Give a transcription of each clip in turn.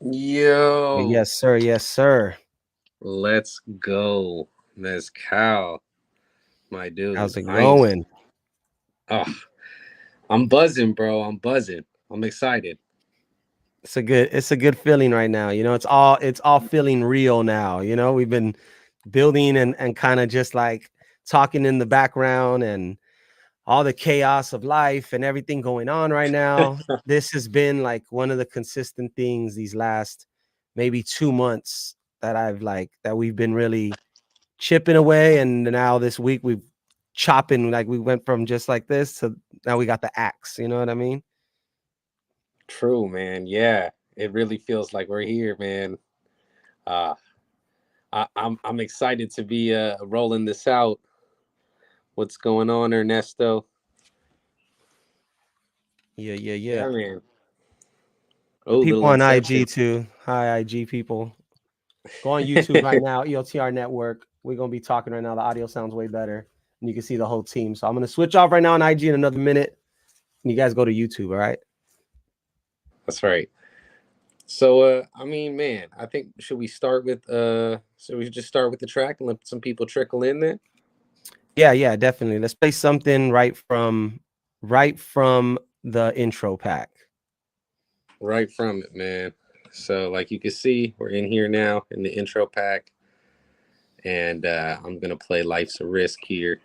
Yo, Yes, sir. Yes, sir. let's go. Mescal, my dude. How's it going? Oh, I'm buzzing, bro. I'm buzzing. I'm excited. It's a good feeling right now. It's all feeling real now. We've been building and kind of just like talking in the background and all the chaos of life and everything going on right now. This has been like one of the consistent things these last maybe 2 months that we've been really chipping away. And now this week we've chopping, like we went from just like this to now we got the axe. You know what I mean? True, man. Yeah, it really feels like we're here, man. Uh, I'm excited to be rolling this out. What's going on, Ernesto? Yeah, yeah, yeah. Yeah, man. The Oh, people little on IG Inception. too. Hi, IG people. Go on YouTube right now, EOTR Network. We're gonna be talking right now. The audio sounds way better, and you can see the whole team. So I'm gonna switch off right now on IG in another minute. And you guys go to YouTube, all right? That's right. So, I mean, man, I think should we just start with the track and let some people trickle in there? Yeah, yeah, definitely. Let's play something right from the intro pack. Right from it, man. So, like you can see, we're in here now in the intro pack, and I'm gonna play "Life's a Risk" here,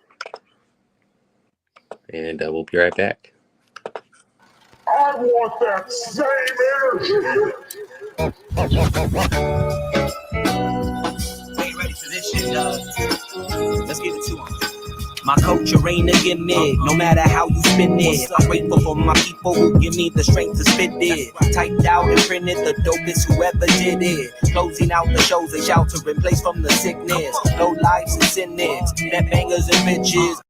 and we'll be right back. I want that same energy. Ain't ready for this shit, dog. Let's get it to him. My culture ain't a gimmick, no matter how you spin it. I'm grateful for my people who give me the strength to spit it. Typed out and printed the dopest whoever did it. Closing out the shows, a shelter in place from the sickness. No lives and cynics, net bangers and bitches.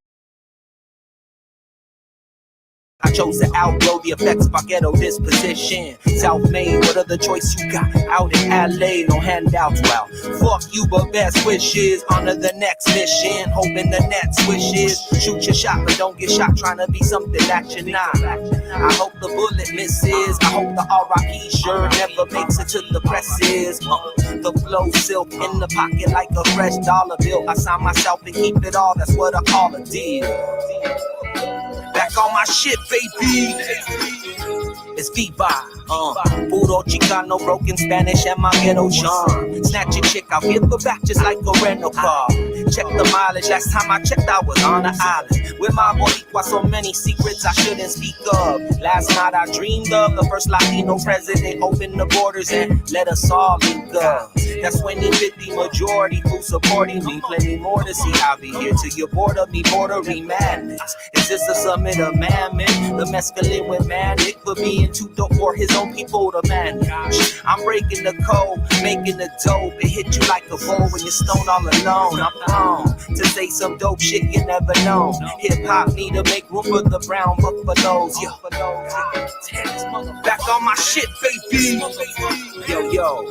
I chose to outgrow the effects of our ghetto disposition. Self-made, what other choice you got? Out in LA, no handouts, well, fuck you, but best wishes. Honor the next mission, hoping the net swishes. Shoot your shot, but don't get shot trying to be something that you're not. I hope the bullet misses. I hope the RIP shirt never makes it to the presses. The flow silk in the pocket like a fresh dollar bill. I sign myself and keep it all, that's what I call a deal. Back on my shit, baby. It's Viva. Puro Chicano, broken Spanish, and my ghetto charm. Snatch a chick, I'll give her back just like a rental car. Check the mileage, last time I checked, I was on the island. With my Boricua, so many secrets I shouldn't speak of. Last night I dreamed of the first Latino president. Open the borders and let us all link up. That's 20-50 majority who supporting me. Plenty more to see, I'll be here till you're bored of me, bordering madness. Is this a summit of man-man? The mescaline with manic for being too dope for his own people to manage. I'm breaking the code, making the dope. It hit you like a bowl when you're stoned all alone. I'm prone to say some dope shit you never know. Hip-hop need to make room for the brown buffaloes. Yo, back on my shit, baby. Yo.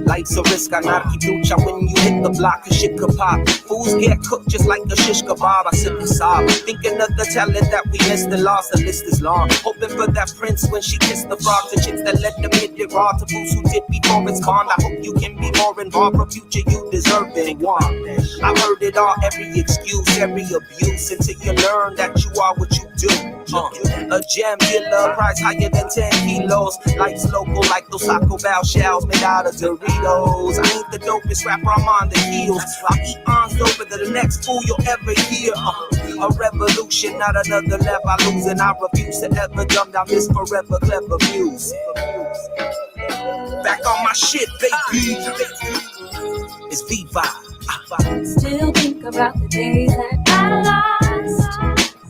Life's a risk, I not keep lucha when you hit the block, cause shit could pop. Fools get cooked just like a shish kebab. I sip and sob, thinking of the talent that we missed and lost. The list is long, hoping for that prince when she kissed the frogs. The chicks that let them hit it raw, to fools who did before it's gone. I hope you can be more involved, for future you deserve it. I've heard it all, every excuse, every abuse, until you learn that you are what you do. A gem dealer, price higher than 10 kilos. Life's local like those Taco Bell shells made out of Doritos. I ain't the dopest rapper, I'm on the heels. I'll eat on over to the next fool you'll ever hear. A revolution, not another level I lose, and I refuse to ever dumb down this forever clever music. Back on my shit, baby. It's Viva. Still think about the days that I lost.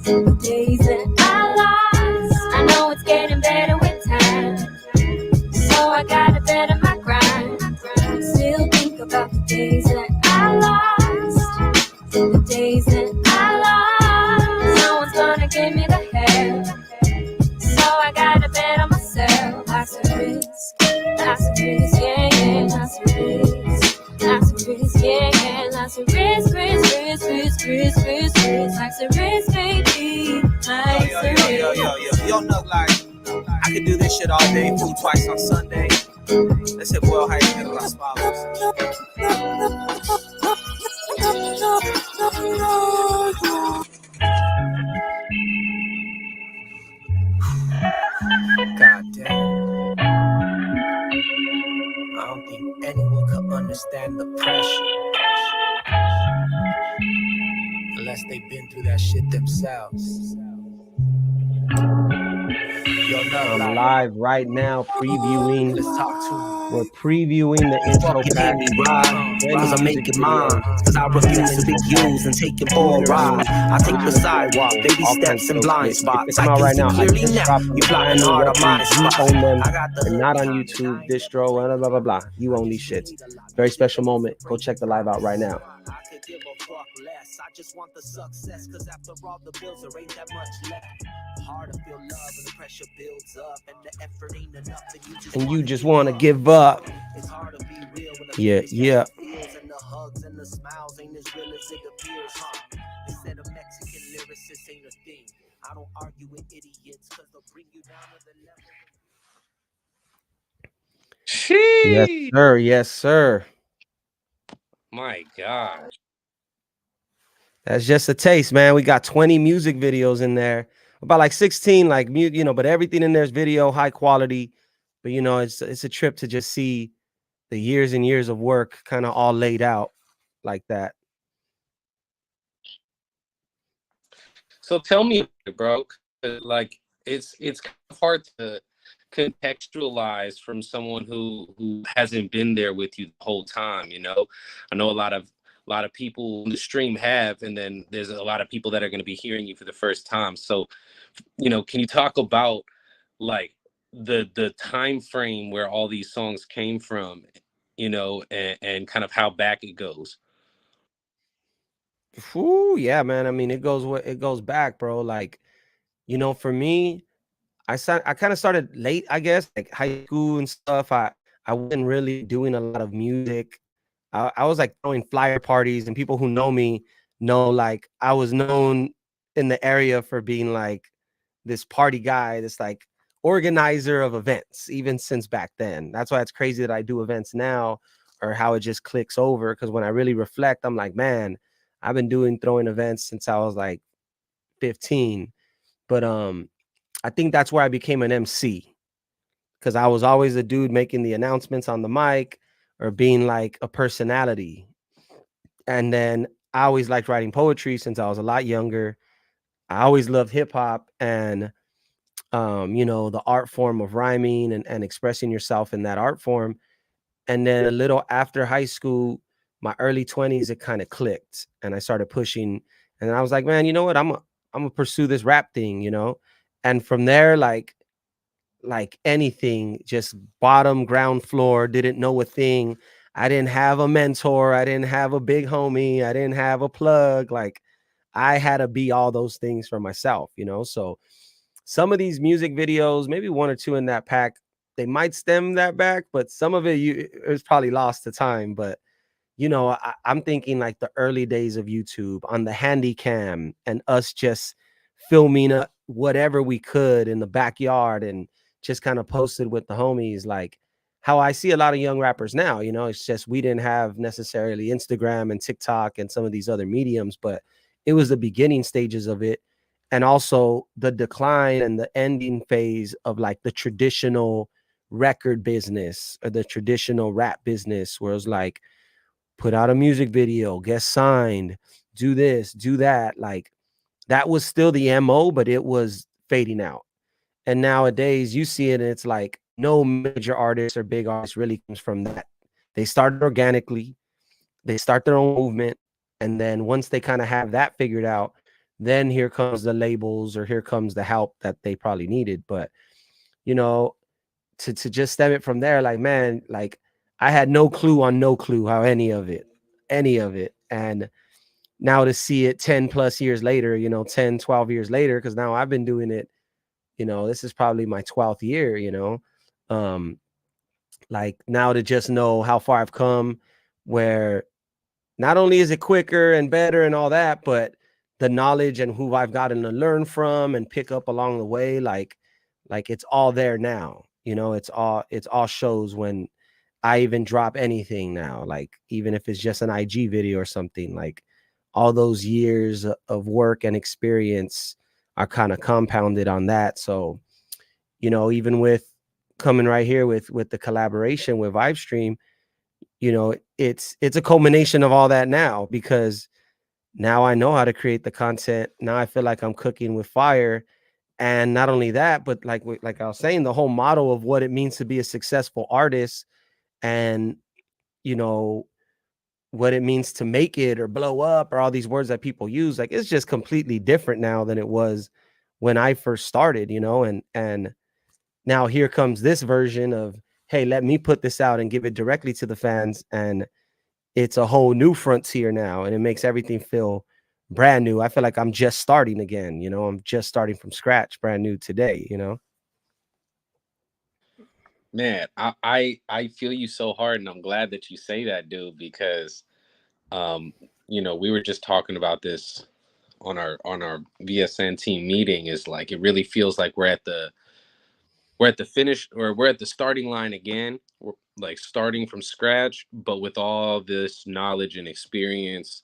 The days that I lost. I know it's getting better with time, so I gotta better my grind. Still think about the days that I lost. The days that I lost. No one's gonna give me the help, so I gotta bet on myself. Lots of risk, yeah, lots of risk. Lots of risk, yeah, lots of risk, life's a risk, baby, life's a risk. Yo, no, like, I I could do this shit all day, food twice on Sunday. Ese puedo hype raspados. God damn. I don't think anyone could understand the pressure unless they've been through that shit themselves. Yo, I'm live right now previewing. let's talk to We're previewing the intro fucking pack. hate me, right? 20 Cause I'm music making mine. videos. Cause I refuse to be used and taken for a ride. I take the sidewalk, baby all kinds steps of and dope blind shit. If spots. they come I out can right see now, I clearly just now. dropped You a plotting brand new hard on my record. You spot. own them. I got the They're hood not on behind it. YouTube, I ain't never distro, blah, blah, blah, blah. You own these shits. Very special moment. Go check the live out right now. I could give a fuck less. I just want the success. Cause after all the bills, there ain't that much left. Hard to feel love and the pressure builds up and the effort ain't enough And you just want to give up. It's hard to be real when the Yeah. feels and the hugs and the smiles ain't as real as it appears, huh? Instead of Mexican lyricists ain't a thing. I don't argue with idiots cause they'll bring you down to the level. Yes, Sheesh. sir. Yes, sir. My gosh. That's just a taste, man. We got 20 music videos in there. About like 16, like mute, but everything in there is video, high quality. But it's a trip to just see the years and years of work kind of all laid out like that. So tell me, bro, 'cause, like it's kind of hard to contextualize from someone who hasn't been there with you the whole time. I know a lot of people in the stream have, and then there's a lot of people that are going to be hearing you for the first time. So, can you talk about like the time frame where all these songs came from, and kind of how back it goes? Ooh, yeah, man. I mean, it goes back, bro. Like, for me, I kind of started late, I guess, like high school and stuff. I wasn't really doing a lot of music. I was like throwing flyer parties, and people who know me know like I was known in the area for being like this party guy, this like organizer of events, even since back then. That's why it's crazy that I do events now, or how it just clicks over. Because when I really reflect, I'm like, man, I've been throwing events since I was like 15. But I think that's where I became an MC, because I was always a dude making the announcements on the mic or being like a personality. And then I always liked writing poetry since I was a lot younger. I always loved hip hop and the art form of rhyming and expressing yourself in that art form. And then a little after high school, my early 20s, it kind of clicked and I started pushing. And I was like, man, you know what? I'm gonna pursue this rap thing. And from there, like anything, just bottom ground floor, didn't know a thing. I didn't have a mentor, I didn't have a big homie, I didn't have a plug. Like I had to be all those things for myself. So some of these music videos, maybe one or two in that pack, they might stem that back, but some of it's probably lost to time. But I'm thinking like the early days of YouTube on the handy cam and us just filming whatever we could in the backyard and just kind of posted with the homies, like how I see a lot of young rappers now. It's just we didn't have necessarily Instagram and TikTok and some of these other mediums, but it was the beginning stages of it. And also the decline and the ending phase of like the traditional record business or the traditional rap business, where it's like, put out a music video, get signed, do this, do that. Like that was still the MO, but it was fading out. And nowadays you see it and it's like no major artist or big artist really comes from that. They started organically, they start their own movement. And then once they kind of have that figured out, then here comes the labels or here comes the help that they probably needed. But, you know, to just stem it from there, like, man, like I had no clue how any of it. And now to see it 10 plus years later, 10, 12 years later, because now I've been doing it, this is probably my 12th year. Um, like now to just know how far I've come, where not only is it quicker and better and all that, but the knowledge and who I've gotten to learn from and pick up along the way, like Like it's all there now. It's all shows when I even drop anything now. Like even if it's just an IG video or something, like all those years of work and experience are kind of compounded on that. So, even with coming right here with the collaboration with Vibestream, it's a culmination of all that now, because now I know how to create the content. Now I feel like I'm cooking with fire. And not only that, but like I was saying, the whole model of what it means to be a successful artist, and you know what it means to make it or blow up, or all these words that people use, like it's just completely different now than it was when I first started, and now here comes this version of, hey, let me put this out and give it directly to the fans, and it's a whole new frontier now, and it makes everything feel brand new. I feel like I'm just starting again, I'm just starting from scratch, brand new today. Man, I feel you so hard, and I'm glad that you say that, dude, because um, we were just talking about this on our VSN team meeting. Is like it really feels like we're at the finish, or we're at the starting line again. We're like starting from scratch, but with all this knowledge and experience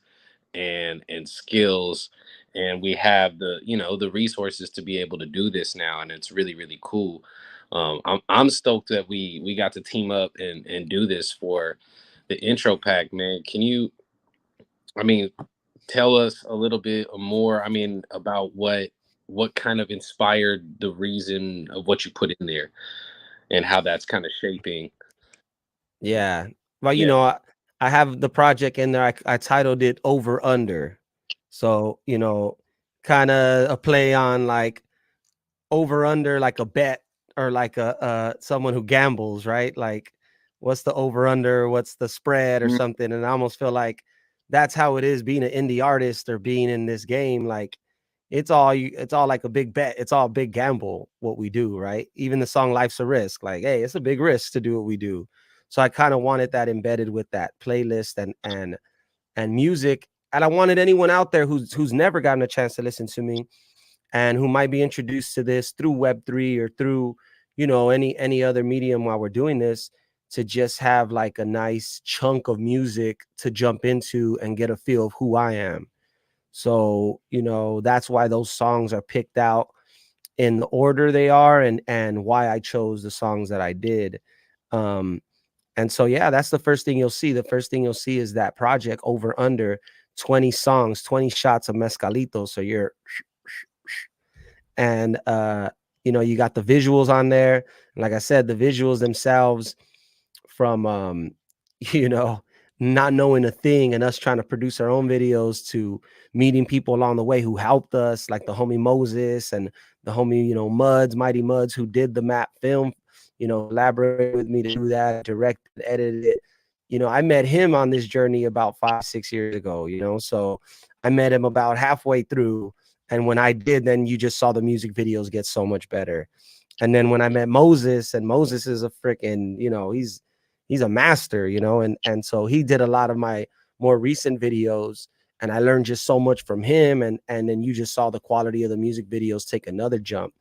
and skills, and we have the resources to be able to do this now, and it's really really cool. I'm stoked that we got to team up and do this for the intro pack, man. Can you, I mean, tell us a little bit more, I mean, about what kind of inspired the reason of what you put in there, and how that's kind of shaping. Yeah. Well, Yeah. I have the project in there. I titled it Over Under. So, kind of a play on like over under, like a bet, or like a someone who gambles, right? Like what's the over under, what's the spread or Mm, something. And I almost feel like that's how it is being an indie artist or being in this game. Like it's all like a big bet. It's all a big gamble what we do, right? Even the song Life's a Risk, like, hey, it's a big risk to do what we do. So I kind of wanted that embedded with that playlist and music. And I wanted anyone out there who's never gotten a chance to listen to me, and who might be introduced to this through Web3 or through, any other medium while we're doing this, to just have like a nice chunk of music to jump into and get a feel of who I am. So, that's why those songs are picked out in the order they are, and why I chose the songs that I did. Um, and so yeah, that's the first thing you'll see. The first thing you'll see is that project Over Under, 20 songs, 20 shots of mezcalito. So you're and you got the visuals on there. And like I said, the visuals themselves, from you know not knowing a thing and us trying to produce our own videos, to meeting people along the way who helped us, like the homie Moses and the homie Mighty Muds, who did the map film, collaborated with me to do that, directed, edited it. I met him on this journey about 5-6 years ago, so I met him about halfway through. And when I did, then you just saw the music videos get so much better. And then when I met Moses, and Moses is a freaking, he's a master, and so he did a lot of my more recent videos, and I learned just so much from him. And then you just saw the quality of the music videos take another jump.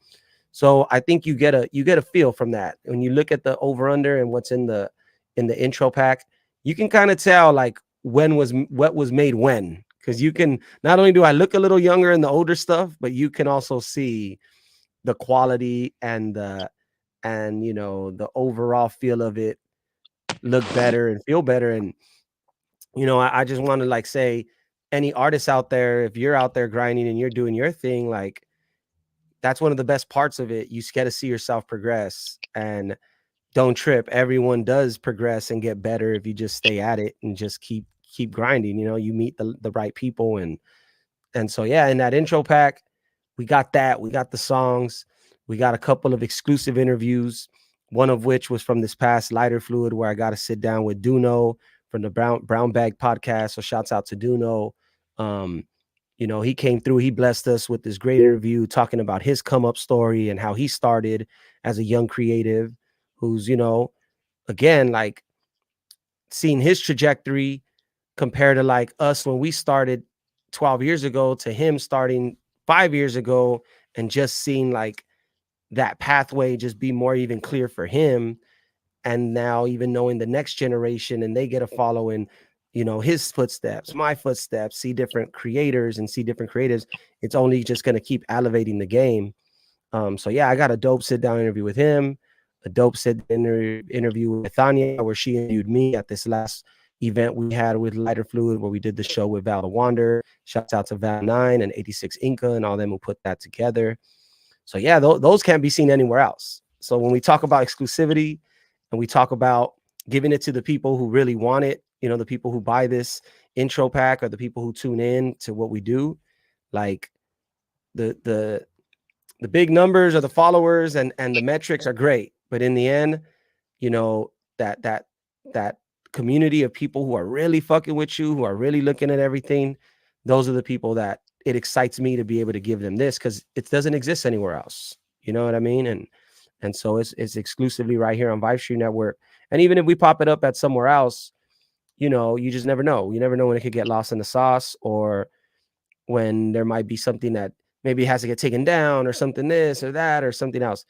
So I think you get a feel from that. When you look at the over under and what's in the intro pack, you can kind of tell like what was made when, because you can, not only do I look a little younger in the older stuff, but you can also see the quality and the overall feel of it look better and feel better. And I just want to like say, any artists out there, if you're out there grinding and you're doing your thing, like that's one of the best parts of it. You get to see yourself progress, and don't trip. Everyone does progress and get better if you just stay at it and just keep grinding. You meet the right people. And so yeah, in that intro pack, we got that. We got the songs. We got a couple of exclusive interviews, one of which was from this past Lighter Fluid, where I got to sit down with Duno from the Brown Bag podcast. So shouts out to Duno. Um, he came through, he blessed us with this great interview talking about his come up story and how he started as a young creative who's, again, like seeing his trajectory compared to like us when we started 12 years ago to him starting 5 years ago, and just seeing like that pathway just be more even clear for him. And now even knowing the next generation, and they get a following, his footsteps, my footsteps, see different creators and see different creatives, it's only just going to keep elevating the game. So yeah, I got a dope sit down interview with him, a dope interview with Thanya, where she interviewed me at this last event we had with Lighter Fluid, where we did the show with Val the Wander. Shouts out to Val 9 and 86 Inca and all them who put that together. So yeah, those can't be seen anywhere else. So when we talk about exclusivity and we talk about giving it to the people who really want it, the people who buy this intro pack or the people who tune in to what we do, like the big numbers or the followers and the metrics are great, but in the end, that community of people who are really fucking with you, who are really looking at everything, those are the people that it excites me to be able to give them this, because it doesn't exist anywhere else. You know what I mean? And so it's exclusively right here on Vibe Stream Network. And even if we pop it up at somewhere else, you just never know. You never know when it could get lost in the sauce, or when there might be something that maybe has to get taken down, or something this or that or something else.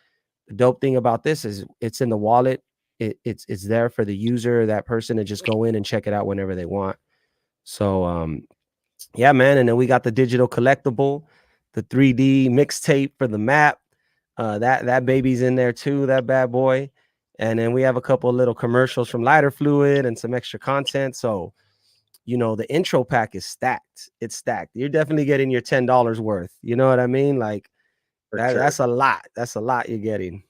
The dope thing about this is it's in the wallet. It's there for the user, that person, to just go in and check it out whenever they want. So yeah, man. And then we got the digital collectible, the 3D mixtape for the map. That baby's in there too, that bad boy. And then we have a couple of little commercials from Lighter Fluid and some extra content. So the intro pack is stacked. It's stacked. You're definitely getting your $10 worth. You know what I mean? Like Sure. that's a lot. That's a lot you're getting.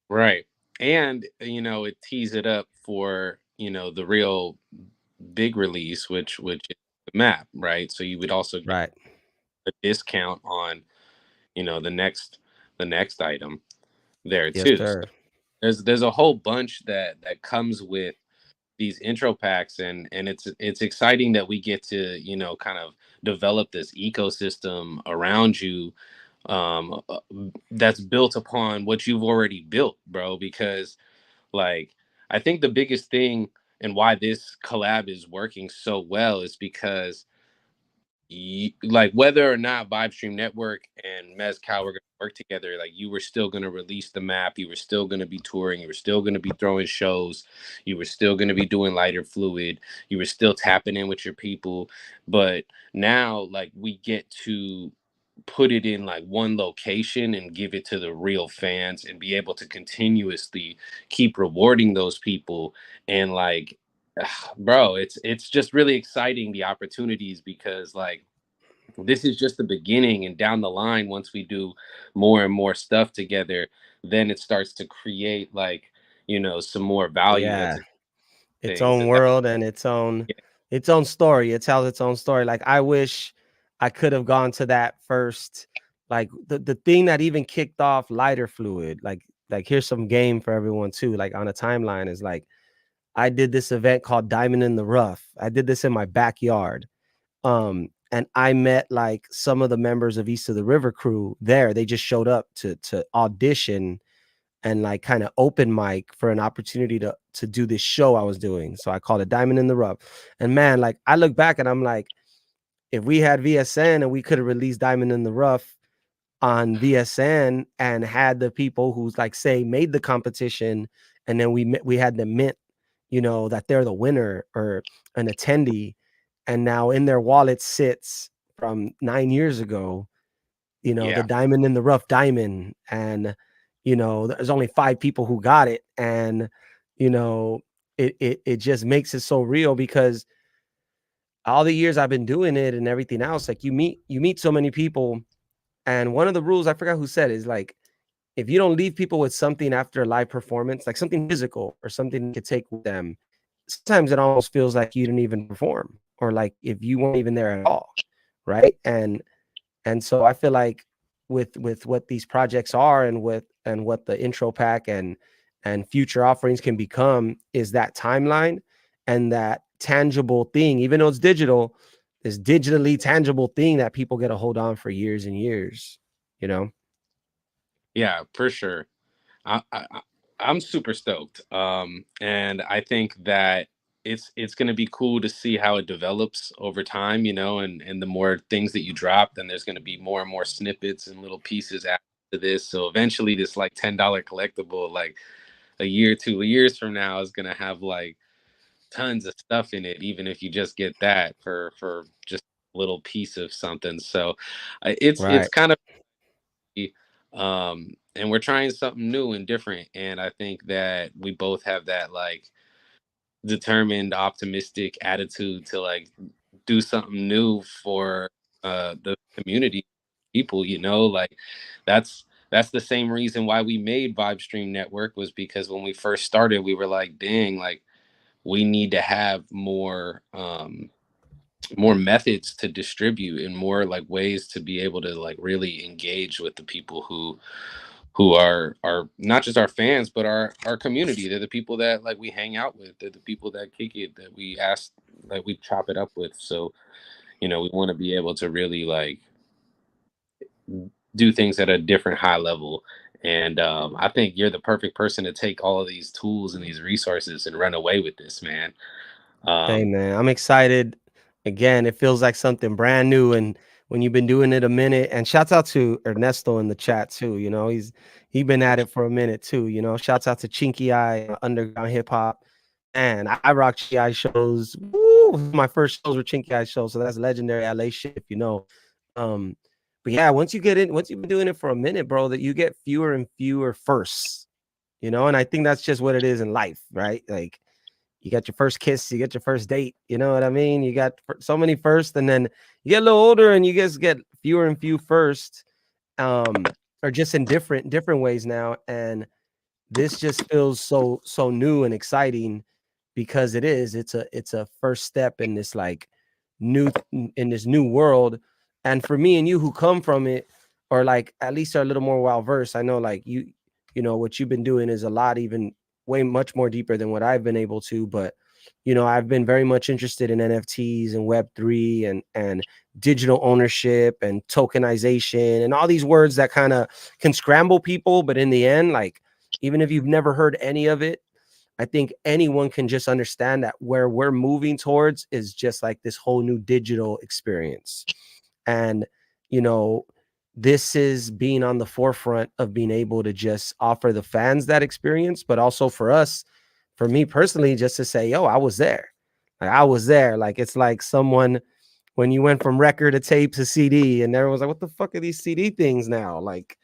Right. And it tees it up for the real big release, which is the map, right? So you would also get Right. a discount on the next item there Yes, too. So sir. there's a whole bunch that comes with these intro packs, and it's exciting that we get to kind of develop this ecosystem around you, that's built upon what you've already built, bro. Because like I think the biggest thing and why this collab is working so well is because like whether or not Vibe Stream Network and Mescal were going to work together, like you were still going to release the map, you were still going to be touring, you were still going to be throwing shows, you were still going to be doing Lighter Fluid, you were still tapping in with your people. But now, like, we get to put it in like one location and give it to the real fans and be able to continuously keep rewarding those people. And like, bro, it's just really exciting, the opportunities, because like this is just the beginning, and down the line, once we do more and more stuff together, then it starts to create like some more value Yeah. that's Its things own that world and its own yeah, story. It tells its own story. Like I wish I could have gone to that first. Like the thing that even kicked off Lighter Fluid. Like here's some game for everyone too. Like on a timeline is like I did this event called Diamond in the Rough. I did this in my backyard. And I met like some of the members of East of the River crew there. They just showed up to audition and like kind of open mic for an opportunity to do this show I was doing. So I called it Diamond in the Rough. And man, like I look back and I'm like, if we had VSN and we could have released Diamond in the Rough on VSN and had the people who's like say made the competition, and then we had them mint, that they're the winner or an attendee, and now in their wallet sits from 9 years ago, the yeah, Diamond in the Rough diamond. And there's only 5 people who got it. And it just makes it so real, because all the years I've been doing it and everything else, like you meet so many people. And one of the rules, I forgot who said, is like, if you don't leave people with something after a live performance, like something physical or something you could take with them, sometimes it almost feels like you didn't even perform, or like if you weren't even there at all, right? And so I feel like with what these projects are, and what the intro pack and future offerings can become, is that timeline and that tangible thing. Even though it's digital, this digitally tangible thing that people get to hold on for years and years, you know? yeah, for sure. I'm super stoked. And I think that it's going to be cool to see how it develops over time, and the more things that you drop, then there's going to be more and more snippets and little pieces after to this. So eventually this like $10 collectible, like a year, 2 years from now, is gonna have like tons of stuff in it, even if you just get that for just a little piece of something. So it's Right. kind of and we're trying something new and different. And I think that we both have that like determined, optimistic attitude to like do something new for the community people, like that's the same reason why we made Vibe Stream Network, was because when we first started we were like, dang, like we need to have more methods to distribute and more like ways to be able to like really engage with the people who are not just our fans but our community. They're the people that like we hang out with. They're the people that kick it, that we ask, like we chop it up with. So we want to be able to really like do things at a different high level. And I think you're the perfect person to take all of these tools and these resources and run away with this, man. Hey um man, I'm excited. Again, it feels like something brand new, and when you've been doing it a minute, and shouts out to Ernesto in the chat too. He been at it for a minute too. Shouts out to Chinky Eye, Underground Hip Hop. And I rock Chinky Eye shows. Woo! My first shows were Chinky Eye shows, so that's legendary LA shit, Um, but yeah, once you've been doing it for a minute, bro, that you get fewer and fewer firsts, and I think that's just what it is in life, right? Like you got your first kiss, you get your first date, you know what I mean? You got so many first, and then you get a little older and you just get fewer and few first, or just in different ways now. And this just feels so new and exciting because it's a first step in this like in this new world. And for me and you who come from it, or like at least are a little more well versed, I know like what you've been doing is a lot, even way much more deeper than what I've been able to. But I've been very much interested in NFTs and Web3 and digital ownership and tokenization and all these words that kind of can scramble people. But in the end, like, even if you've never heard any of it, I think anyone can just understand that where we're moving towards is just like this whole new digital experience. And, you know, this is being on the forefront of being able to just offer the fans that experience, but also for us, for me personally, just to say, yo, I was there. Like, I was there. Like, it's like someone, when you went from record to tape to CD, and everyone's like, what the fuck are these CD things now? Like,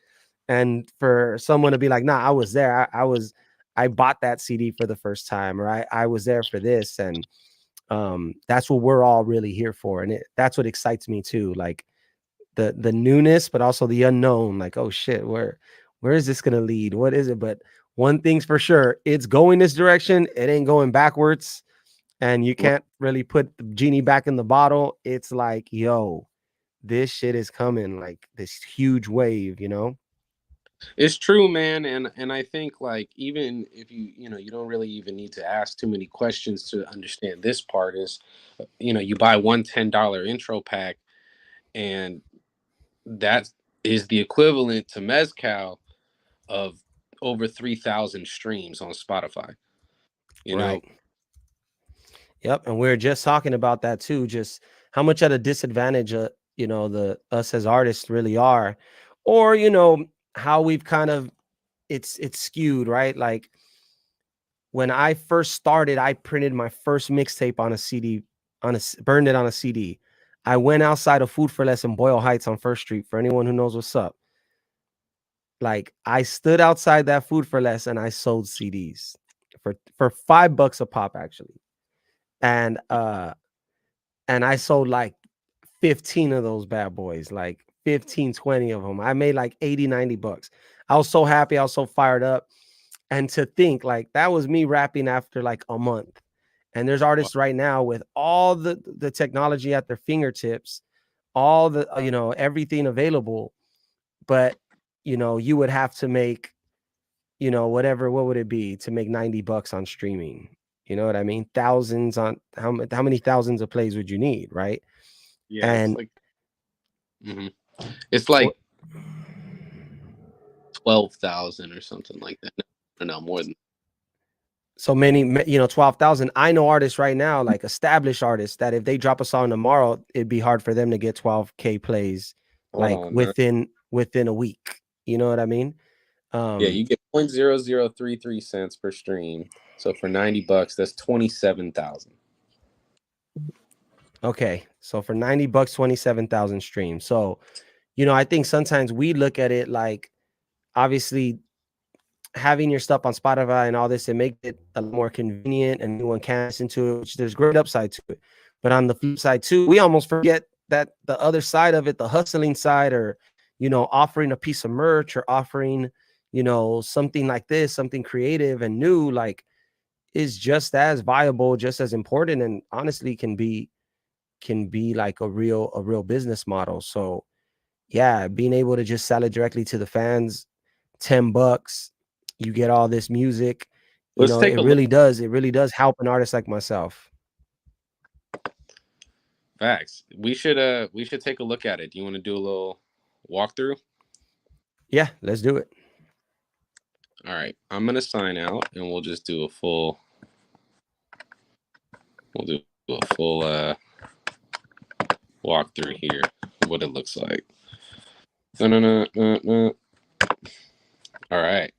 and for someone to be like, nah, I was there. I bought that CD for the first time, or I was there for this. And that's what we're all really here for. And that's what excites me too. Like the newness, but also the unknown. Like, oh shit, where is this gonna lead? What is it? But one thing's for sure, it's going this direction. It ain't going backwards. And you can't really put the genie back in the bottle. It's like, yo, this shit is coming, like this huge wave. It's true, man. And I think like even if you don't really even need to ask too many questions to understand this part. Is you buy one $10 intro pack, and that is the equivalent to Mezcal of over 3,000 streams on Spotify. You know, Right. Yep. And we are just talking about that too, just how much at a disadvantage the us as artists really are, or how we've kind of it's skewed, right? Like when I first started, I printed my first mixtape on a CD, burned it on a CD. I went outside of Food for Less in Boyle Heights on First Street, for anyone who knows what's up. Like, I stood outside that Food for Less and I sold CDs for $5 a pop, actually. And I sold like 15 of those bad boys, like 15, 20 of them. I made like 80, $90. I was so happy. I was so fired up. And to think like that was me rapping after like a month. And there's artists right now with all the technology at their fingertips, all the, everything available. But, you would have to make, what would it be to make $90 on streaming? You know what I mean? Thousands on how many thousands of plays would you need? Right. yeah, it's And like it's like 12,000 or something like that. No, more than. so many, 12,000. I know artists right now, like established artists, that if they drop a song tomorrow, it'd be hard for them to get 12K plays like Oh no. within a week. You know what I mean? Yeah, you get 0.0033 cents per stream. So for $90, that's 27,000. Okay, so for $90, 27,000 streams. So, you know, I think sometimes we look at it like, obviously, having your stuff on Spotify and all this, it makes it a lot more convenient and anyone can listen to it, which there's great upside to it. But on the flip side too, we almost forget that the other side of it, the hustling side, or, you know, offering a piece of merch or offering, you know, something like this, something creative and new, like, is just as viable, just as important, and honestly can be like a real business model. So yeah, being able to just sell it directly to the fans, $10, you get all this music, you Let's know, take a look. it really does help an artist like myself. Facts. We should take a look at it. Do you want to do a little walkthrough? Yeah, let's do it. All right. I'm gonna sign out and we'll just do a full walkthrough here, what it looks like. All right.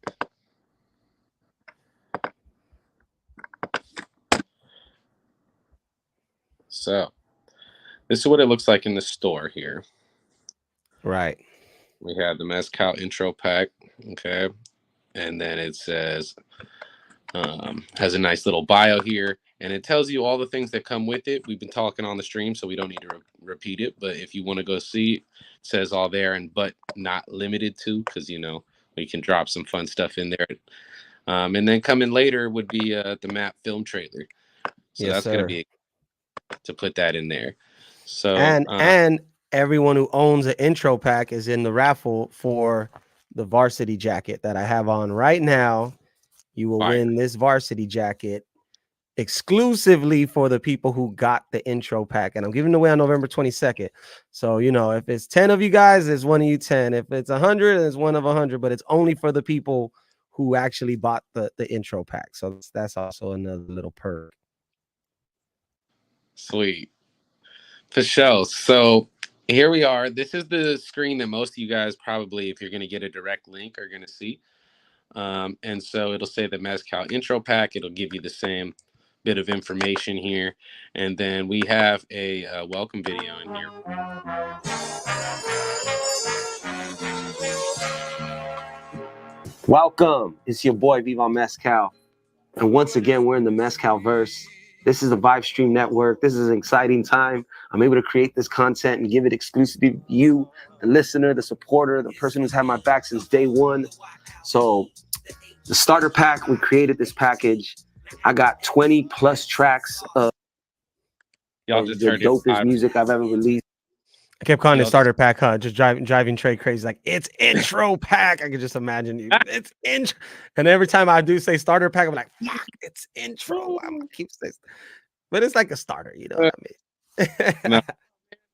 So this is what it looks like in the store here. Right. We have the Mescal intro pack. Okay. And then it says, has a nice little bio here, and it tells you all the things that come with it. We've been talking on the stream, so we don't need to repeat it. But if you want to go see, it says all there, and but not limited to, because you know we can drop some fun stuff in there. And then coming later would be the map film trailer. So Yes, that's going to sir. be to put that in there. So and everyone who owns an intro pack is in the raffle for the varsity jacket that I have on right now. You will win this varsity jacket exclusively for the people who got the intro pack, and I'm giving it away on November 22nd. So, you know, if it's 10 of you guys, it's one of you 10. If it's 100, it's one of 100, but it's only for the people who actually bought the intro pack. So that's also another little perk. Sweet. For sure. So here we are. This is the screen that most of you guys probably, if you're going to get a direct link, are going to see. And so it'll say the Mescal intro pack. It'll give you the same bit of information here. And then we have a welcome video in here. Welcome. It's your boy Viva Mescal. And once again, we're in the Mescal verse. This is the Vibe Stream Network. This is an exciting time. I'm able to create this content and give it exclusively to you, the listener, the supporter, the person who's had my back since day one. So the starter pack, we created this package. I got 20 plus tracks of Y'all just the heard dopest music I've ever released. I kept calling it starter pack, huh? Just driving Trey crazy. Like, it's intro pack. I could just imagine you. It's intro. And every time I do say starter pack, I'm like, fuck, it's intro. I'm gonna keep saying, but it's like a starter, you know what I mean? No.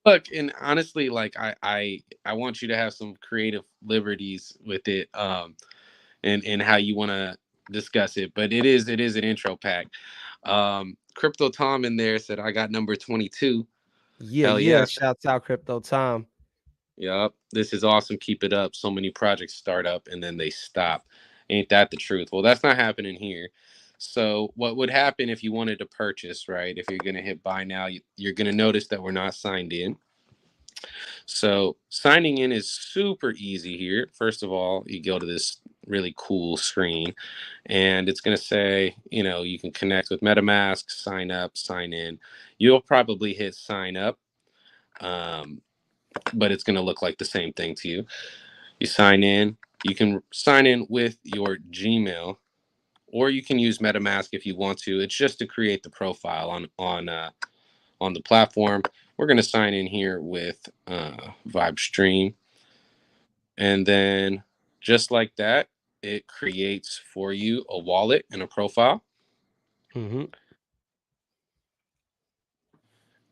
Look, and honestly, like I want you to have some creative liberties with it, and how you want to discuss it. But it is an intro pack. Crypto Tom in there said, I got number 22. Yeah. Shouts out Crypto Tom. Yep. This is awesome. Keep it up. So many projects start up and then they stop. Ain't that the truth? Well, that's not happening here. So what would happen if you wanted to purchase, right? If you're going to hit buy now, you're going to notice that we're not signed in. So signing in is super easy here. First of all, you go to this really cool screen and it's going to say, you know, you can connect with MetaMask, sign up, sign in. You'll probably hit sign up, but it's going to look like the same thing to you. You sign in. You can sign in with your Gmail, or you can use MetaMask if you want to. It's just to create the profile on the platform. We're going to sign in here with Vibe Stream. And then just like that, it creates for you a wallet and a profile. Mm-hmm.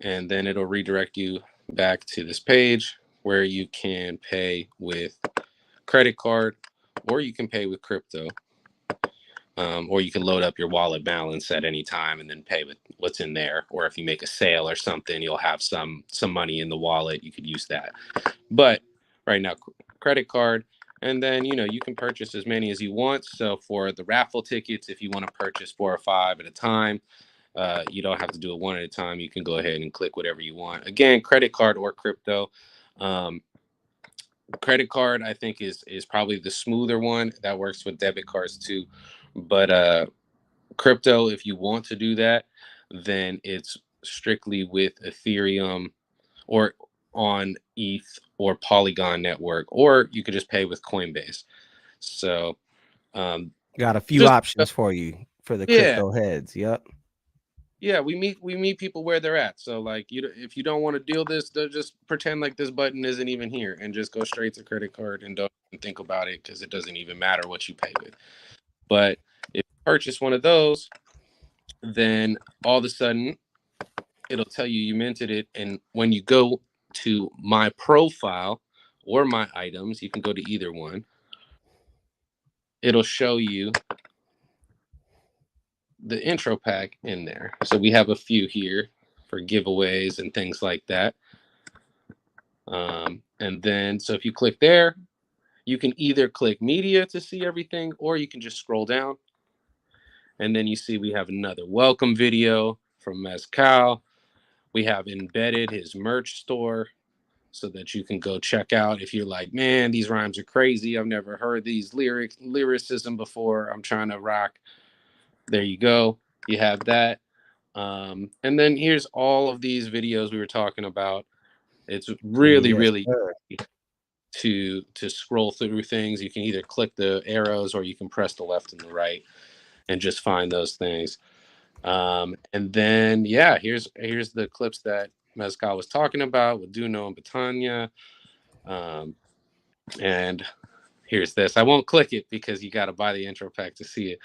And then it'll redirect you back to this page where you can pay with credit card, or you can pay with crypto. Or you can load up your wallet balance at any time and then pay with what's in there. Or if you make a sale or something, you'll have some money in the wallet. You could use that. But right now, credit card, And then, you can purchase as many as you want. So for the raffle tickets, if you want to purchase 4 or 5 at a time, you don't have to do it one at a time. You can go ahead and click whatever you want. Again, credit card or crypto. Um, Credit card, I think, is probably the smoother one. That works with debit cards too. But crypto, if you want to do that, then it's strictly with Ethereum or on ETH or Polygon network, or you could just pay with Coinbase. So um, Got a few just options for you for the yeah, crypto heads. Yep. yeah, we meet people where they're at. So like, if you don't want to deal this, they'll just pretend like this button isn't even here and just go straight to credit card and don't even think about it, because it doesn't even matter what you pay with. But if you purchase one of those, then all of a sudden it'll tell you minted it. And when you go to my profile or my items, you can go to either one. It'll show you the intro pack in there. So we have a few here for giveaways and things like that. And then, so if you click there, you can either click media to see everything, or you can just scroll down. And then you see we have another welcome video from Mescal. We have embedded his merch store so that you can go check out. If you're like, man, these rhymes are crazy, I've never heard these lyricism before, I'm trying to rock. There you go. You have that. And then here's all of these videos we were talking about. It's really, Yes, really sir. to scroll through things. You can either click the arrows or you can press the left and the right and just find those things. And then yeah, here's the clips that Mescal was talking about with Duno and Batania. And here's this. I won't click it because you got to buy the intro pack to see it.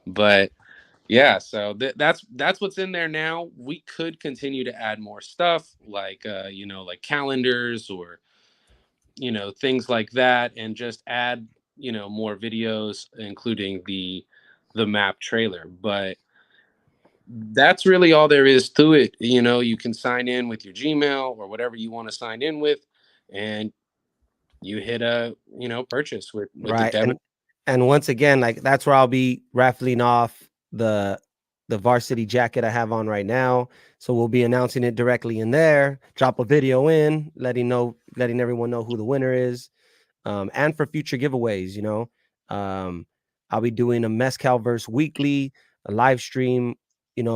But yeah, so that's what's in there now. We could continue to add more stuff, like like calendars or things like that, and just add more videos, including the map trailer. But that's really all there is to it. You can sign in with your Gmail or whatever you want to sign in with, and you hit a purchase with the Right. debit. And once again, like that's where I'll be raffling off the varsity jacket I have on right now. So we'll be announcing it directly in there. Drop a video in, letting everyone know who the winner is. And for future giveaways, I'll be doing a Mescal verse weekly, a live stream,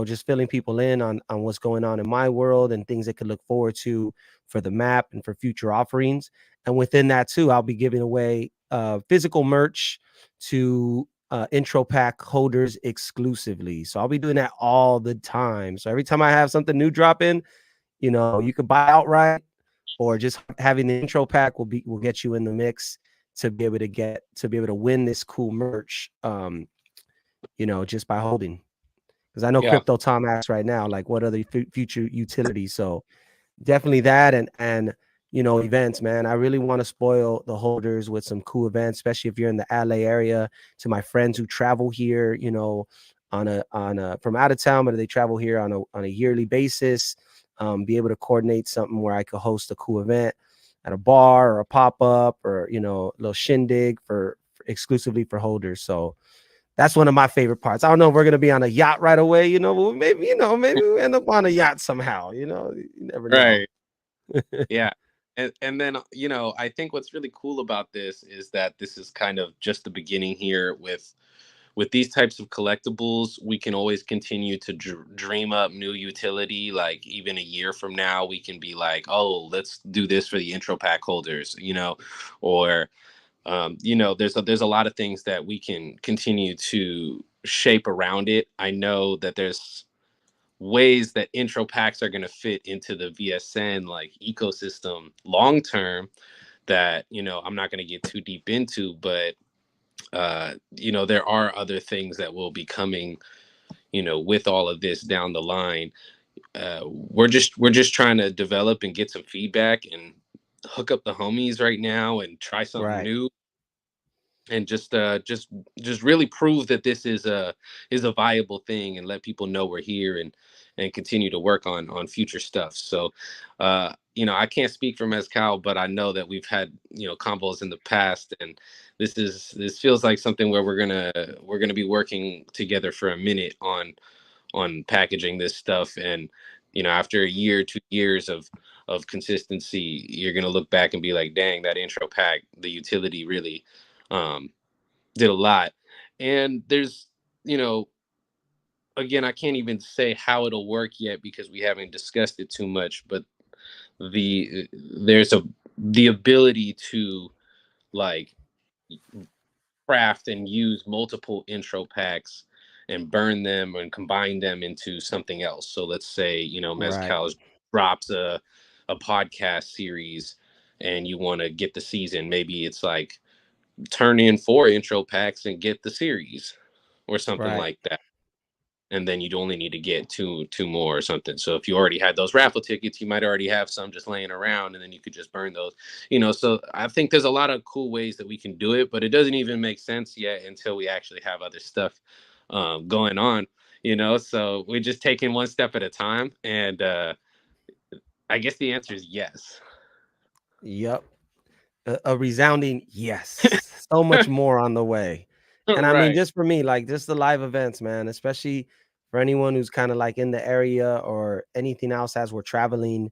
just filling people in on what's going on in my world and things they could look forward to for the map and for future offerings. And within that too, I'll be giving away physical merch to intro pack holders exclusively. So I'll be doing that all the time. So every time I have something new drop in, you could buy outright, or just having the intro pack will get you in the mix to be able to win this cool merch. Just by holding, because I know Yeah. Crypto Tom asks right now, like, what are the future utilities? So definitely that, and events, man. I really want to spoil the holders with some cool events, especially if you're in the LA area. To my friends who travel here, on a from out of town, but they travel here on a yearly basis. Be able to coordinate something where I could host a cool event at a bar or a pop-up, or a little shindig for exclusively for holders. So that's one of my favorite parts. I don't know if we're gonna be on a yacht right away, but maybe we end up on a yacht somehow. You never know. Right. Yeah. And then I think what's really cool about this is that this is kind of just the beginning here. With these types of collectibles, we can always continue to dream up new utility. Like even a year from now, we can be like, oh, let's do this for the intro pack holders, or there's a lot of things that we can continue to shape around it. I know that there's ways that intro packs are going to fit into the VSN like ecosystem long term that I'm not going to get too deep into, but there are other things that will be coming with all of this down the line. We're just trying to develop and get some feedback and hook up the homies right now and try something Right. new, and just really prove that this is a viable thing, and let people know we're here, and continue to work on future stuff. So you know, I can't speak for Mescal, but I know that we've had, you know, combos in the past, and this feels like something where we're gonna be working together for a minute on packaging this stuff. And you know, after a year, 2 years of consistency, you're gonna look back and be like, dang, that intro pack, the utility really did a lot. And there's, you know, again, I can't even say how it'll work yet because we haven't discussed it too much, but there's the ability to like craft and use multiple intro packs and burn them and combine them into something else. So let's say, you know, Right. Mezcal drops a podcast series and you want to get the season. Maybe it's like turn in 4 intro packs and get the series or something Right. like that. And then you'd only need to get two more or something. So if you already had those raffle tickets, you might already have some just laying around, and then you could just burn those, you know. So I think there's a lot of cool ways that we can do it, but it doesn't even make sense yet until we actually have other stuff going on, you know. So we're just taking one step at a time, and I guess the answer is yes. Yep. A resounding yes. So much more on the way. And I mean, Right. just for me, like just the live events, man, especially for anyone who's kind of like in the area or anything else as we're traveling,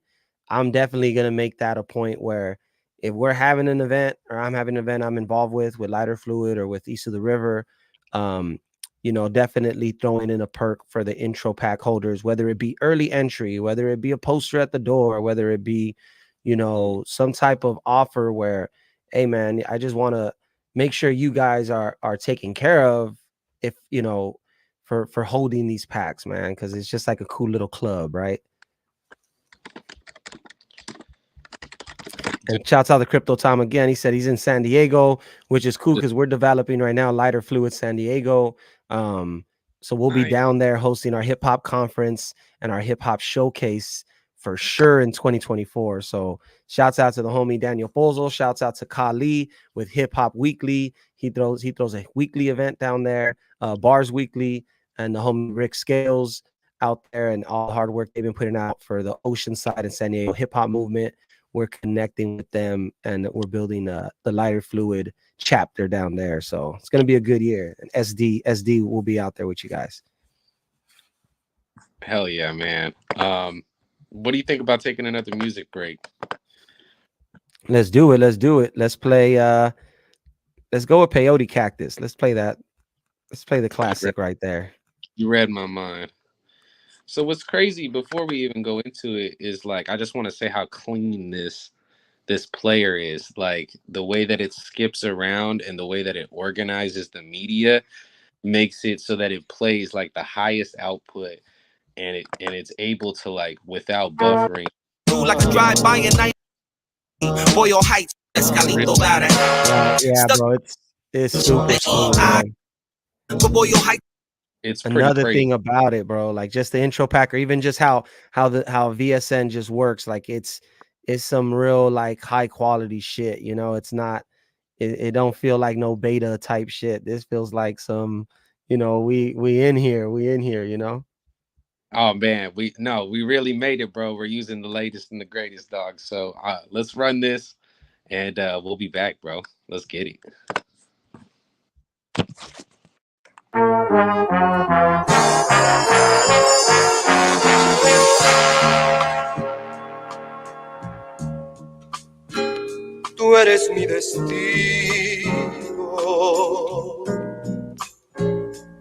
I'm definitely going to make that a point where if we're having an event or I'm having an event I'm involved with Lighter Fluid or with East of the River, um, you know, definitely throwing in a perk for the intro pack holders, whether it be early entry, whether it be a poster at the door, whether it be, you know, some type of offer where, hey man, I just want to make sure you guys are taken care of, if you know, for holding these packs, man, because it's just like a cool little club, right? And shouts out to Crypto Tom again. He said he's in San Diego, which is cool because we're developing right now Lighter Fluid San Diego. So we'll be Nice. down there hosting our hip hop conference and our hip hop showcase for sure in 2024. So shouts out to the homie Daniel Bozo. Shouts out to Kali with Hip Hop Weekly. He throws a weekly event down there, Bars Weekly, and the homie Rick Scales out there and all the hard work they've been putting out for the Oceanside and San Diego hip hop movement. We're connecting with them and we're building the Lighter Fluid chapter down there. So it's going to be a good year. And SD will be out there with you guys. Hell yeah, man. What do you think about taking another music break? Let's do it. Let's play. Let's go with Peyote Cactus. Let's play that. Let's play the classic right there. You read my mind. So what's crazy before we even go into it is like I just want to say how clean this player is. Like the way that it skips around and the way that it organizes the media makes it so that it plays like the highest output, and it's able to like without buffering. Like a drive by a night. Boyle Heights, Escalito Valley. Yeah, bro, it's super cool, man. Boyle Heights. It's another thing about it, bro. Like just the intro pack, or even just how VSN just works. Like it's some real like high quality shit. You know, it's not. It don't feel like no beta type shit. This feels like some. You know, we in here. You know. Oh man, we really made it, bro. We're using the latest and the greatest, dog. So let's run this, and we'll be back, bro. Let's get it. Tú eres mi destino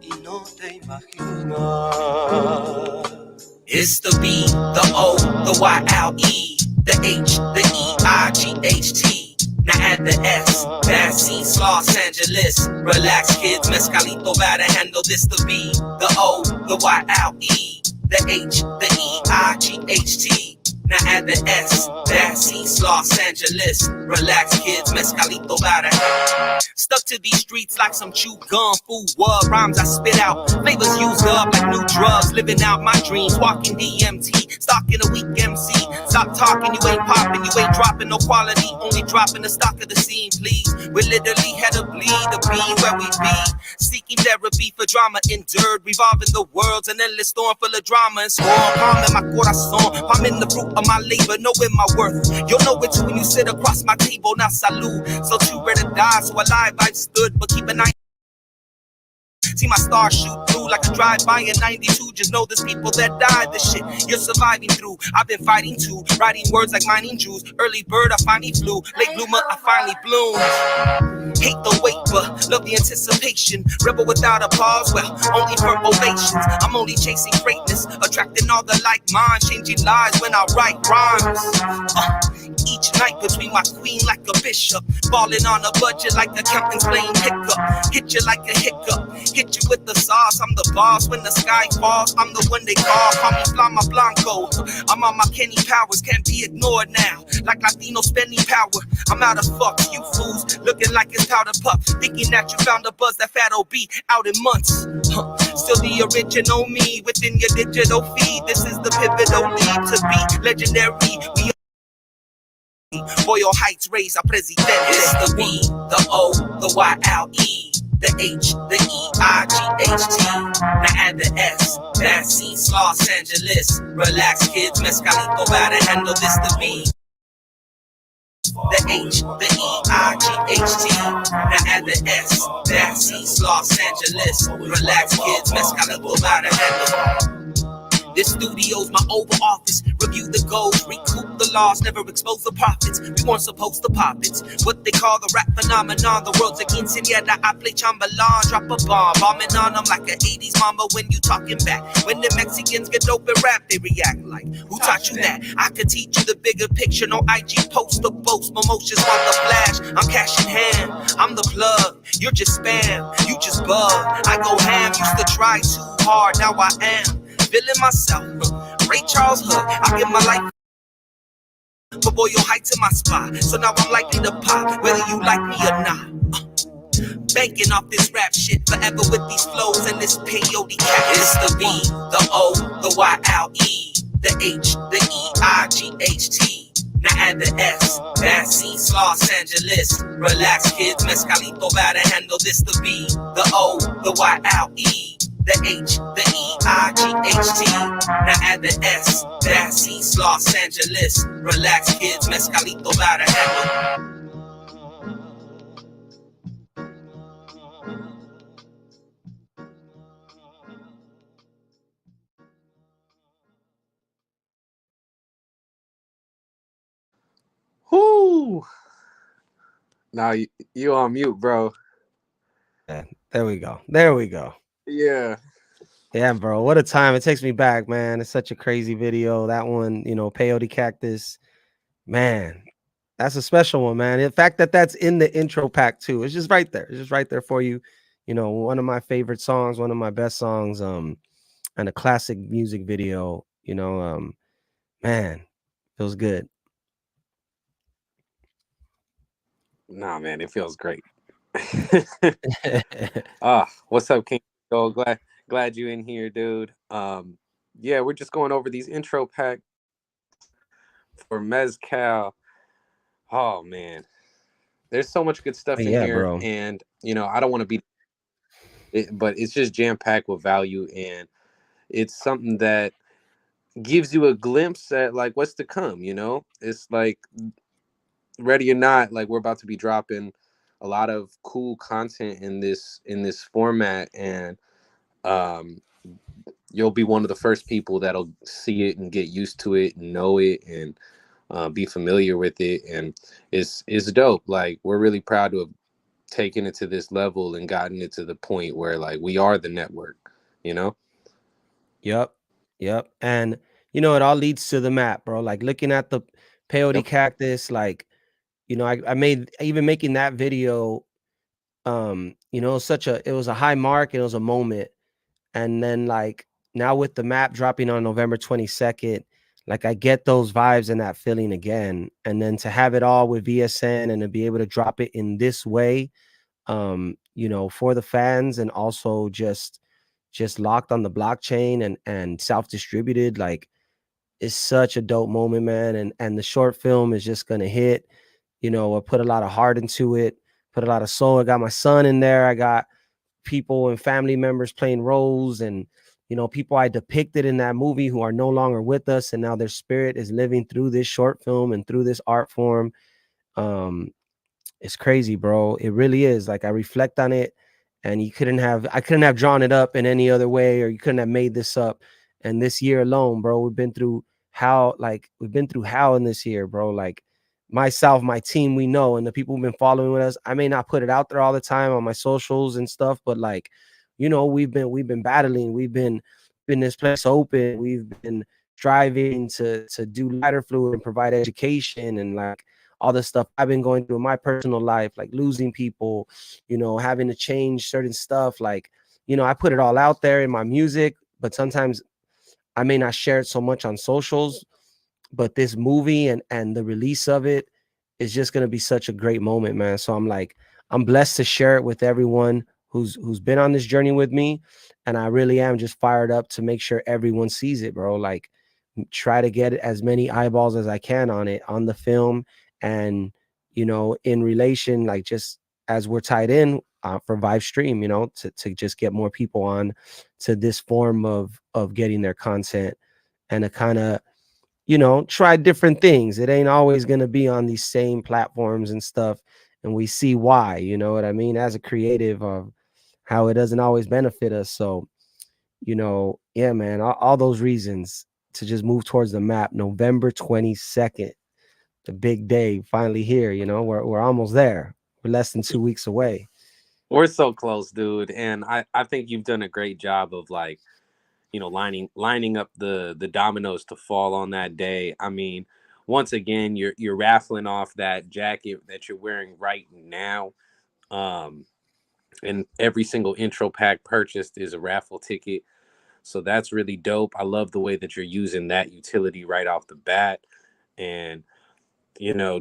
y no te imaginas. It's the B, the O, the Y-L-E, the H, the E-I-G-H-T. Now add the S, Bassines, Los Angeles. Relax, kids, Mescalito Valley, handle this. The B, the O, the Y-L-E, the H, the E-I-G-H-T. Now add the S, Bassines, Los Angeles. Relax, kids, Mescalito Valley. Stuck to these streets like some chewed gum, food, word, rhymes I spit out. Flavors used up like new drugs, living out my dreams, walking DMT, stalking a weak MC. Stop talking, you ain't popping, you ain't dropping no quality, only dropping the stock of the scene, please. We literally had to bleed to be where we be. Seeking therapy for drama endured, revolving the world's an endless storm full of drama and scorn. Palm in my corazon, palm in the fruit of my labor, knowing my worth. You'll know it too when you sit across my table. Now salute, so too rare to die, so alive I've stood, but keep an eye. See my stars shoot through like a drive-by in 92. Just know there's people that died. The shit you're surviving through, I've been fighting too. Writing words like mining Jews. Early bird, I finally flew. Late bloomer, I finally bloomed. Hate the wait, but love the anticipation. Rebel without a pause, well, only for ovations. I'm only chasing greatness, attracting all the like minds, changing lives when I write rhymes. Each night between my queen like a bishop, falling on a budget like accountants playing hiccup. Hit you like a hiccup, hit you with the sauce. I'm the boss when the sky falls. I'm the one they call me Flama Blanco. I'm on my Kenny Powers, can't be ignored now. Like Latino spending power. I'm out of fucks, you fools, looking like it's powder puff. Thinking that you found a buzz, that fat OB out in months. Still the original me within your digital feed. This is the pivotal leap to be legendary. We Boyle Heights raise our president. It's the B, the O, the Y-L-E, the H, the E-I-G-H-T. Now add the S, that's East Los Angeles. Relax, kids, Mescalito about to handle this. The B, the H, the E-I-G-H-T. Now add the S, that's East Los Angeles. Relax, kids, Mescalito about to handle. This studio's my Oval Office. Review the goals, recoup the loss, never expose the profits. We weren't supposed to pop it. What they call the rap phenomenon. The world's a quinceañera, I play chambalon. Drop a bomb, bombing on them like an 80s mama when you talking back. When the Mexicans get dope and rap, they react like, who taught you that? I could teach you the bigger picture. No IG post or boast, emotions want the flash. I'm cash in hand, I'm the plug. You're just spam, you just bug. I go ham, used to try too hard, now I am feeling myself. Ray Charles Hood, I give my life for Boyle Heights in my spot. So now I'm likely to pop, whether you like me or not. Banking off this rap shit forever with these flows and this peyote cat. It's the B, the O, the Y-L-E, the H, the E-I-G-H-T. Now add the S, that's East Los Angeles. Relax, kids, Mescalito about to handle this. The B, the O, the Y-L-E, the H, the E-I-G-H-T. Now add the S, that's East Los Angeles. Relax, kids, Mescalito about to handle. Whoo! Now you on mute, bro. Yeah, there we go. There we go. Yeah. Yeah, bro. What a time. It takes me back, man. It's such a crazy video. That one, Peyote Cactus. Man, that's a special one, man. In fact, that's in the intro pack too. It's just right there. It's just right there for you. One of my favorite songs, one of my best songs, and a classic music video. Man, feels good. Nah, man, it feels great. What's up, King? Go, glad you in here, dude. Yeah, we're just going over these intro packs for Mezcal. Oh man, there's so much good stuff in here, bro. and I don't want to be it, but it's just jam packed with value, and it's something that gives you a glimpse at like what's to come. It's like, ready or not, like we're about to be dropping a lot of cool content in this format, and you'll be one of the first people that'll see it and get used to it and know it and be familiar with it, and it's dope. Like, we're really proud to have taken it to this level and gotten it to the point where like we are the network. Yep. And it all leads to the map, bro. Like looking at the Peyote Cactus, like I made, even making that video, it was a high mark, and it was a moment. And then like now with the map dropping on November 22nd, like I get those vibes and that feeling again. And then to have it all with VSN and to be able to drop it in this way, for the fans, and also just locked on the blockchain and self-distributed, like is such a dope moment, man. And the short film is just gonna hit. You know, I put a lot of heart into it, put a lot of soul. I got my son in there. I got people and family members playing roles, and people I depicted in that movie who are no longer with us, and now their spirit is living through this short film and through this art form. um it's crazy, bro. It really is. Like, I reflect on it, and I couldn't have drawn it up in any other way, or you couldn't have made this up. And this year alone, bro, we've been through hell in this year, bro. Like, myself, my team, we know, and the people who've been following with us, I may not put it out there all the time on my socials and stuff, but like, we've been battling. We've been this place open. We've been striving to do lighter fluid and provide education, and like all the stuff I've been going through in my personal life, like losing people, having to change certain stuff. Like, I put it all out there in my music, but sometimes I may not share it so much on socials. But this movie and the release of it is just going to be such a great moment, man. So I'm blessed to share it with everyone who's been on this journey with me, and I really am just fired up to make sure everyone sees it, bro. Like, try to get as many eyeballs as I can on it, on the film. And in relation, like, just as we're tied in for Vive Stream, to just get more people on to this form of getting their content, and to kind of try different things. It ain't always going to be on these same platforms and stuff. And we see why, you know what I mean, as a creative, of how it doesn't always benefit us. So, yeah, man, all those reasons to just move towards the map. November 22nd, the big day, finally here. We're almost there. We're less than 2 weeks away. We're so close, dude. And I think you've done a great job of like, lining up the dominoes to fall on that day. I mean, once again, you're raffling off that jacket that you're wearing right now. Um, and every single intro pack purchased is a raffle ticket. So that's really dope. I love the way that you're using that utility right off the bat. And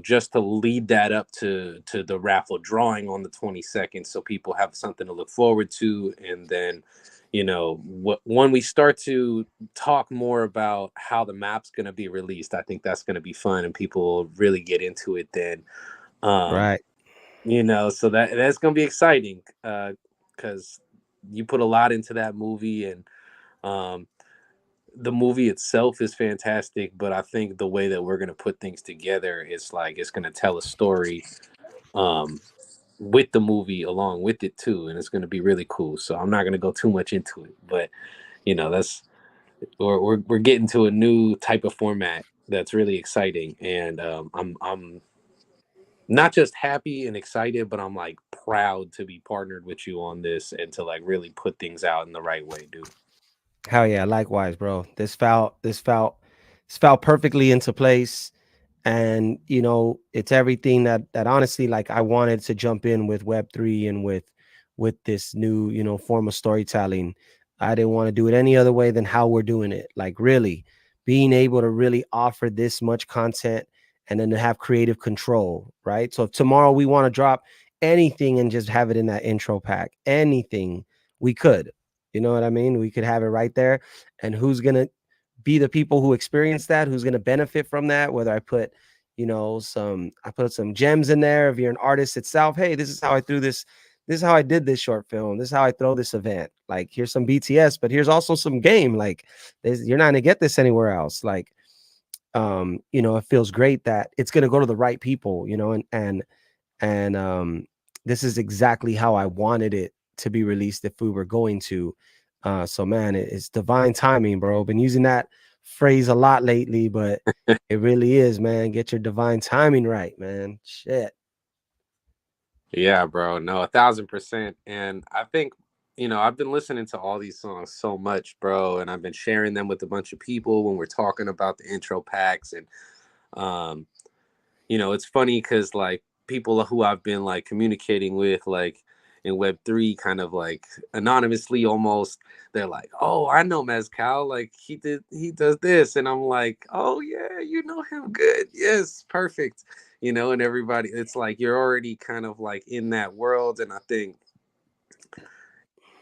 just to lead that up to the raffle drawing on the 22nd, so people have something to look forward to. And then when we start to talk more about how the map's going to be released, I think that's going to be fun, and people will really get into it then. um Right. so that's going to be exciting, because you put a lot into that movie. And um the movie itself is fantastic, but I think the way that we're going to put things together is like it's going to tell a story um with the movie along with it too, and it's going to be really cool. So I'm not going to go too much into it, but that's we're getting to a new type of format that's really exciting. And I'm not just happy and excited, but I'm like proud to be partnered with you on this and to like really put things out in the right way, dude. Hell yeah, likewise, bro. This fell perfectly into place. And it's everything that honestly, like, I wanted to jump in with Web3 and with this new form of storytelling. I didn't want to do it any other way than how we're doing it. Like, really being able to really offer this much content, and then to have creative control, right? So if tomorrow we want to drop anything and just have it in that intro pack, anything, we could. You know what I mean? We could have it right there. And who's gonna be the people who experience that? Who's gonna benefit from that? Whether I put some gems in there. If you're an artist itself, hey, this is how I threw this. This is how I did this short film. This is how I throw this event. Like, here's some BTS, but here's also some game. Like, you're not gonna get this anywhere else. Like, it feels great that it's gonna go to the right people. And this is exactly how I wanted it to be released if we were going to. So, man, it's divine timing, bro. Been using that phrase a lot lately, but it really is, man. Get your divine timing right, man. Shit. Yeah, bro. No, 1,000%. And I think, I've been listening to all these songs so much, bro, and I've been sharing them with a bunch of people when we're talking about the intro packs. And um, it's funny because like people who I've been like communicating with, like in Web3, kind of like anonymously almost, they're like, "Oh, I know Mescal. Like he does this," and I'm like, "Oh yeah, you know him good. Yes, perfect." And everybody, it's like you're already kind of like in that world. And I think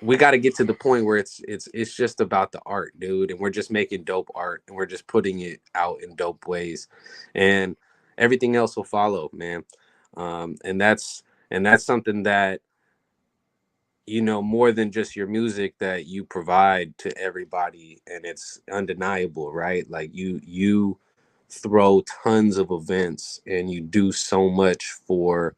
we got to get to the point where it's just about the art, dude, and we're just making dope art and we're just putting it out in dope ways, and everything else will follow, man. And that's something that, more than just your music, that you provide to everybody, and it's undeniable, right? Like you throw tons of events and you do so much for,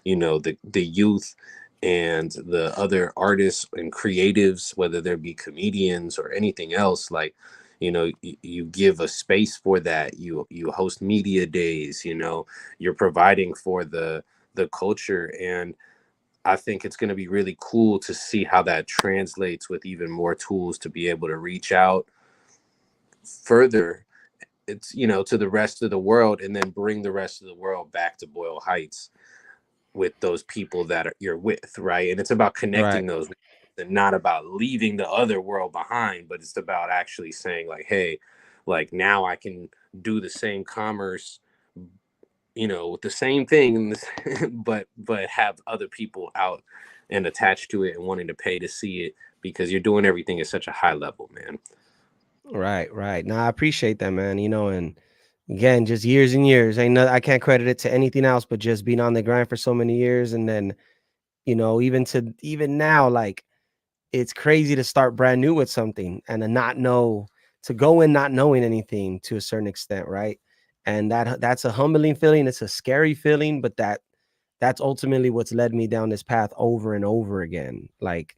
the youth and the other artists and creatives, whether there be comedians or anything else. Like, you give a space for that. You host media days. You're providing for the culture, and I think it's going to be really cool to see how that translates with even more tools to be able to reach out further. It's, to the rest of the world, and then bring the rest of the world back to Boyle Heights with those people that you're with, right? And it's about Right. connecting those, and not about leaving the other world behind, but it's about actually saying, like, hey, like, now I can do the same commerce, with the same thing, but have other people out and attached to it and wanting to pay to see it, because you're doing everything at such a high level, man. Right, right. Now I appreciate that, man. And again, just years and years. I can't credit it to anything else but just being on the grind for so many years. And then, even now, like, it's crazy to start brand new with something and to go in not knowing anything to a certain extent, right? And that's a humbling feeling. It's a scary feeling, but that's ultimately what's led me down this path over and over again. Like,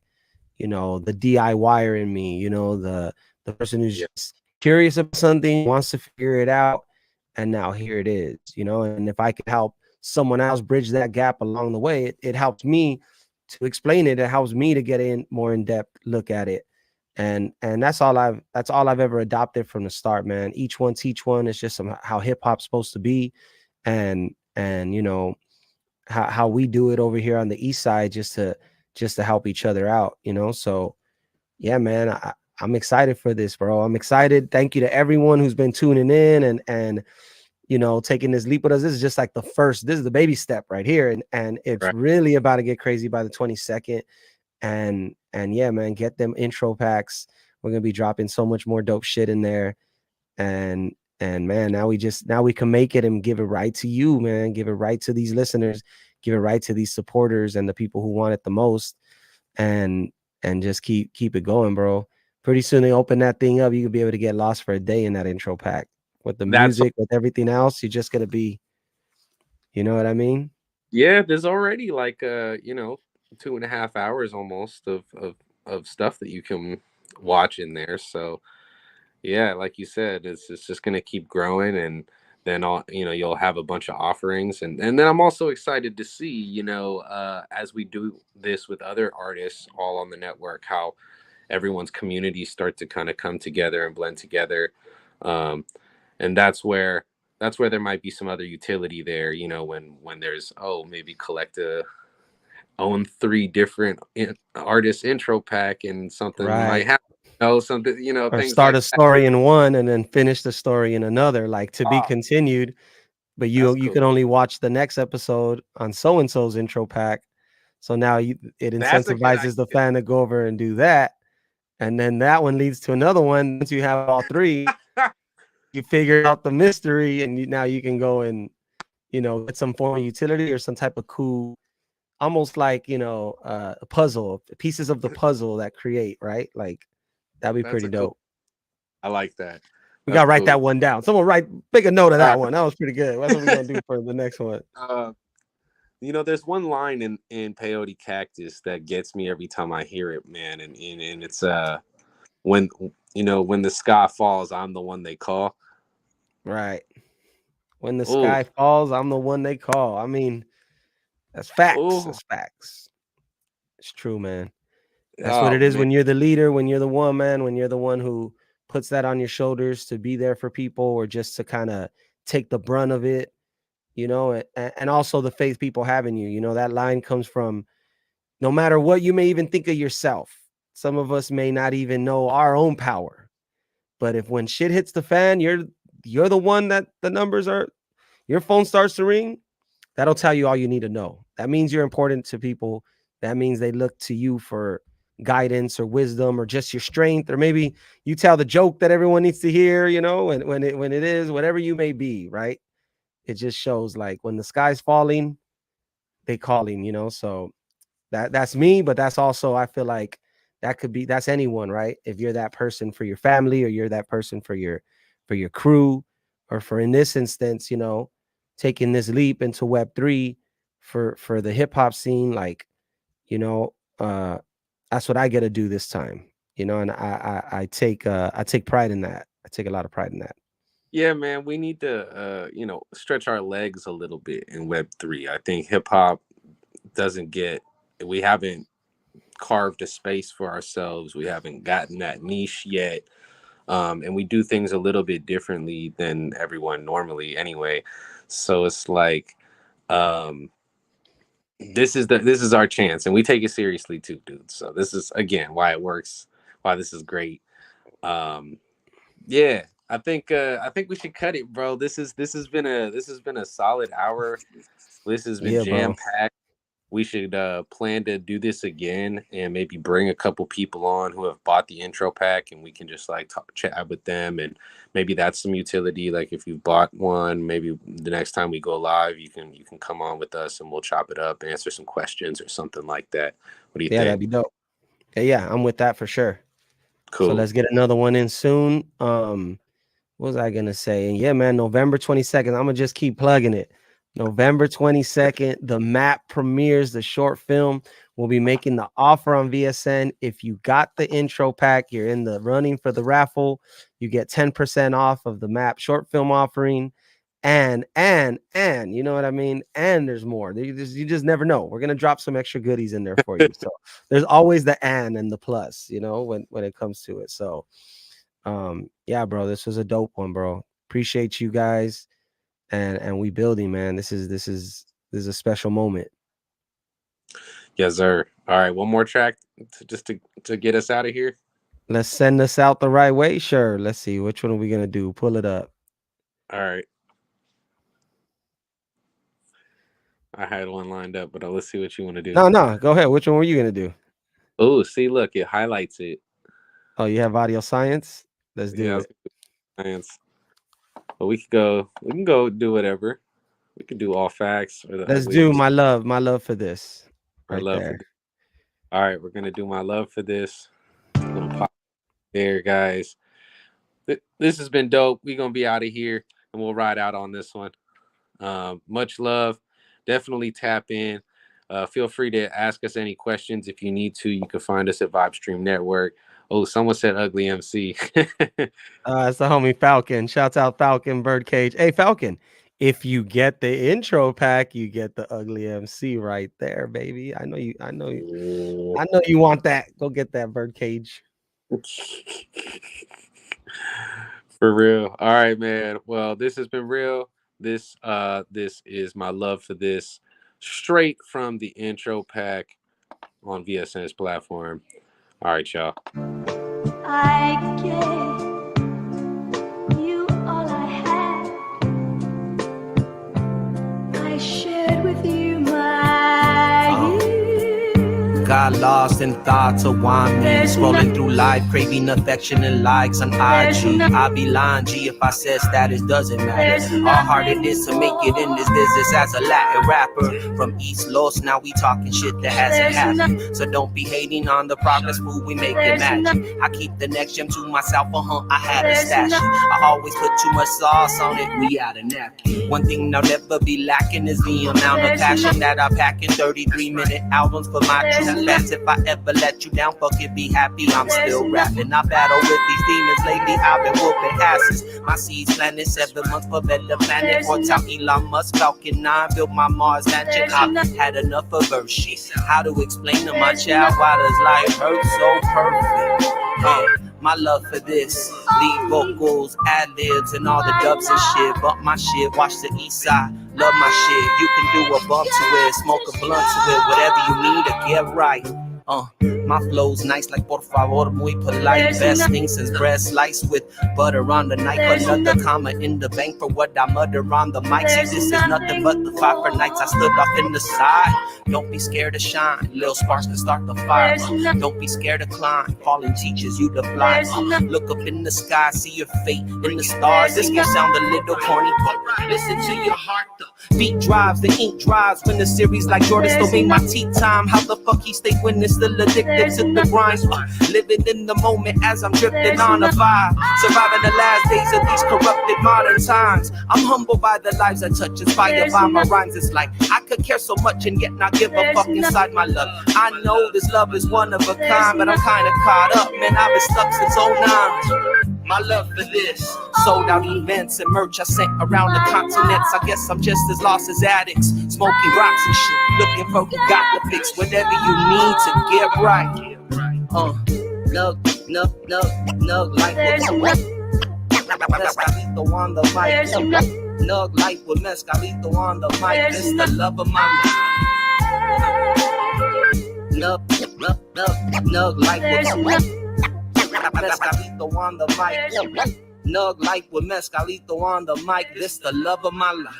the DIYer in me, the person who's Yeah, just curious about something, wants to figure it out, and now here it is, and if I can help someone else bridge that gap along the way, it helps me to explain it. It helps me to get in more in depth look at it. And that's all I've ever adopted from the start, man. Each one teach one. It's just how hip hop's supposed to be. And how we do it over here on the east side, just to help each other out, so yeah, man. I'm excited for this, bro. I'm excited. Thank you to everyone who's been tuning in and taking this leap with us. This is just like this is the baby step right here. And it's right. really about to get crazy by the 22nd. And yeah, man, get them intro packs. We're gonna be dropping so much more dope shit in there. And man, now we can make it and give it right to you, man. Give it right to these listeners, give it right to these supporters and the people who want it the most. And just keep it going, bro. Pretty soon they open that thing up. You could be able to get lost for a day in that intro pack with the That's music, with everything else. You're just gonna be, you know what I mean? Yeah, there's already like 2.5 hours almost of stuff that you can watch in there. So yeah, like you said, it's just gonna keep growing, and then you'll have a bunch of offerings, and then I'm also excited to see, as we do this with other artists all on the network, how everyone's communities start to kind of come together and blend together. um, and that's where there might be some other utility there, when there's, maybe Collecta own three different artist intro pack, and something might Right. happen, something, Or things start like a that. story in one and then finish the story in another, like to be Ah, continued. But that's you cool. can only watch the next episode on so and so's intro pack. So now it That's a good incentivizes the fan to go over and do that. And then that one leads to another one. Once you have all three, idea. you figure out the mystery, and now you can go and get some form of utility or some type of cool, almost like a puzzle, pieces of the puzzle that create, right? Like that'd be That's pretty a cool. dope. I like that. We That's gotta write that cool. one down. Someone make a note of All that one. That was pretty good. That's what we're gonna right. do for the next one. uh, there's one line in Peyote Cactus that gets me every time I hear it, man, and it's when when the sky falls, I'm the one they call. Right. When the Oh, sky falls, I'm the one they call. I mean, that's facts. oh, That's facts. It's true, man. That's what oh it is man, when you're the leader, when you're the one man, when you're the one who puts that on your shoulders to be there for people or just to kind of take the brunt of it, and also the faith people have in you. That line comes from no matter what you may even think of yourself. Some of us may not even know our own power. But if when shit hits the fan, you're the one that the numbers are, your phone starts to ring, that'll tell you all you need to know. That means you're important to people. That means they look to you for guidance or wisdom or just your strength, or maybe you tell the joke that everyone needs to hear, you know, and when it is whatever you may be, right? It just shows like when the sky's falling, they calling, you know. So that's me, but that's also, I feel like that's anyone, right? If you're that person for your family, or you're that person for your crew, or for, in this instance, you know, taking this leap into Web3 for the hip hop scene, like, you know, that's what I get to do this time, you know, and I take pride in that. I take a lot of pride in that. Yeah, man, we need to you know, stretch our legs a little bit in Web3. I think hip hop we haven't carved a space for ourselves. We haven't gotten that niche yet. And we do things a little bit differently than everyone normally anyway. So it's like, this is our chance, and we take it seriously too, dude. So this is, again, why it works, why this is great. Yeah, I think we should cut it, bro. This has been a solid hour. This has been Yeah, jam bro. packed. We should plan to do this again, and maybe bring a couple people on who have bought the intro pack, and we can just like chat with them, and maybe that's some utility. Like if you've bought one, maybe the next time we go live, you can come on with us, and we'll chop it up, answer some questions or something like that. What do you Yeah, think? that'd be dope. Yeah, I'm with that for sure. So Cool. let's get another one in soon. What was I gonna say? And yeah, man, November 22nd. I'm gonna just keep plugging it. November 22nd, the map premieres, the short film. We'll be making the offer on VSN. If you got the intro pack, you're in the running for the raffle. You get 10% off of the map short film offering. And you know what I mean? And there's more. You just never know. We're gonna drop some extra goodies in there for you. So there's always the and the plus, you know, when it comes to it. So yeah, bro, this was a dope one, bro. Appreciate you guys, and we building, man. This is a special moment. Yes, sir. All right, one more track to get us out of here. Let's send us out the right way. Sure. Let's see, which one are we gonna do? Pull it up. All right. I had one lined up, but let's see what you want to do. No, go ahead. Which one were you gonna do? Oh, see, look, it highlights it. Oh, you have audio science? Let's do it. Science. But we can go do whatever. We could do all facts or the Let's ugly do MC. my love for this. Right there. All right, we're gonna do my love for this. I'm gonna pop there, guys. This has been dope. We're gonna be out of here, and we'll ride out on this one. Much love. Definitely tap in. Feel free to ask us any questions if you need to. You can find us at Vibestream Network. Oh, someone said ugly MC. It's the homie Falcon. Shouts out Falcon Birdcage. Hey, Falcon, if you get the intro pack, you get the ugly MC right there, baby. I know you want that. Go get that Birdcage. For real. All right, man. Well, this has been real. This is my love for this, straight from the intro pack on VSN's platform. All right, y'all. I gave you all I had. I shared with you my youth. Got lost in thoughts of why me scrolling through life, craving affection and likes on IG. I'd be lying, G, if I said status doesn't matter. How hard it is to make it in this business as a Latin rapper. From East Los, now we talking shit that hasn't happened. So don't be hating on the progress, fool, we make it magic. I keep the next gem to myself, I had to stash it. I always put too much sauce on it, we out of napkin. One thing I'll never be lacking is the amount of passion that I pack in 33-minute albums for my true fans. If I ever let you down, fuck it, be happy, I'm still rapping. I battle with these demons lately, I've been whooping asses. My seeds planted 7 months for better planet. Or top Elon Musk, Falcon 9, built my Mars mansion. I've had enough of verse shit. How to explain to my child why does life hurt so perfect? My love for this, lead vocals, ad-libs, and all the dubs and shit. Bump my shit, watch the east side, love my shit. You can do a bump to it, smoke a blunt to it, whatever you need to get right. My flow's nice like por favor, muy polite. Best thing since bread sliced with butter on the knife. Another comma in the bank for what I mutter on the mic. See, this is nothing but the fire for nights I stood off in the side. Don't be scared to shine, little sparks can start the fire. Don't be scared to climb, falling teaches you to fly. Look up in the sky, see your fate in the stars. This can sound a little corny, but listen to your heart. The beat drives, the ink drives. When the series like Jordan still make my tea time. How the fuck he stay when it's still addicted to the grind? Living in the moment as I'm drifting on a vibe. Surviving the last days of these corrupted modern times. I'm humbled by the lives I touch, inspired by my rhymes. It's like I could care so much and yet not give a fuck inside my love. I know this love is one of a kind, but I'm kinda caught up, man. I've been stuck since 09. My love for this, sold out events and merch I sent around the continents. I guess I'm just as lost as addicts, smoking rocks and shit, looking for who got the fix. Whatever you need to get right. Nug, nug, nug, nug like Mescalito on the mic. Nug like with Mescalito on the mic. It's the love of my life. Nug, nug, nug, nug like with Mescalito on the mic. Nug like with Mescalito on the mic. This the love of my life.